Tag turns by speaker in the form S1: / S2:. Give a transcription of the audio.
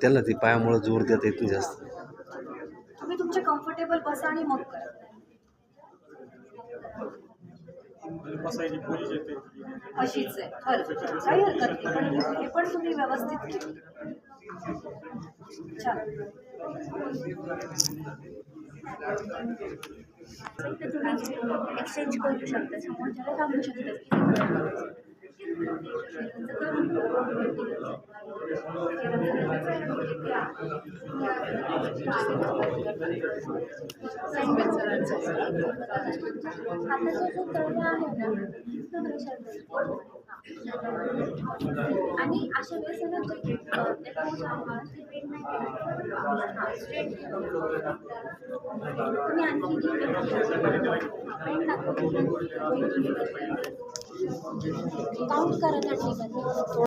S1: त्याला ती पायामुळे जोर देता येत नाही जास्त.
S2: तुम्ही तुमच्या कम्फर्टेबल बसा आणि मग करा. अशीच आहे. बरं, काही हरकत नाही, पण हे पण तुम्ही व्यवस्थित केलं. छान. तुम्ही एक्सचेंज करू शकता, समोरच्याला सांगू शकता. आणि अशा वेळेस तुम्ही आणखी काउंट करा त्या ठिकाणी.